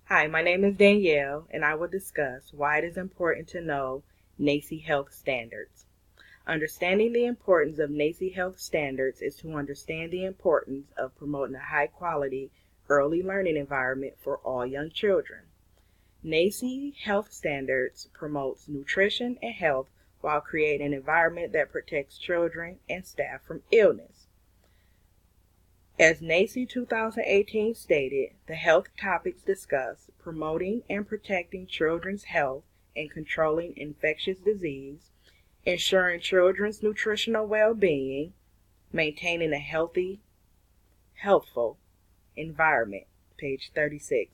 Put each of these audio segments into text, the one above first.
Hi, my name is Danielle, and I will discuss why it is important to know NAEYC Health Standards. Understanding the importance of NAEYC Health Standards is to understand the importance of promoting a high-quality early learning environment for all young children. NAEYC Health Standards promotes nutrition and health while creating an environment that protects children and staff from illness. As NAEYC 2018 stated, the health topics discuss promoting and protecting children's health and controlling infectious disease, ensuring children's nutritional well-being, maintaining a healthful environment, page 36.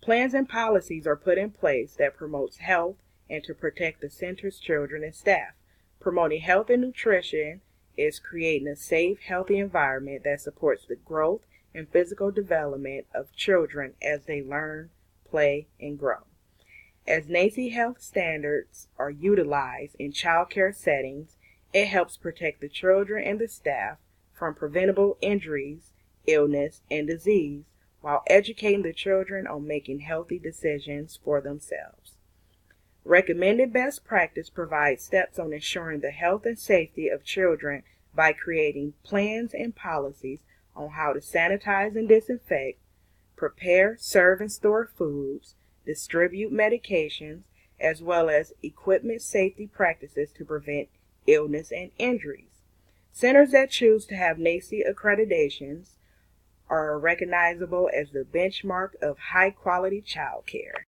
Plans and policies are put in place that promotes health and to protect the center's children and staff. Promoting health and nutrition is creating a safe, healthy environment that supports the growth and physical development of children as they learn, play, and grow. As NAEYC health standards are utilized in child care settings, it helps protect the children and the staff from preventable injuries, illness, and disease, while educating the children on making healthy decisions for themselves. Recommended best practice provides steps on ensuring the health and safety of children by creating plans and policies on how to sanitize and disinfect, prepare, serve, and store foods, distribute medications, as well as equipment safety practices to prevent illness and injuries. Centers that choose to have NAEYC accreditations are recognizable as the benchmark of high-quality child care.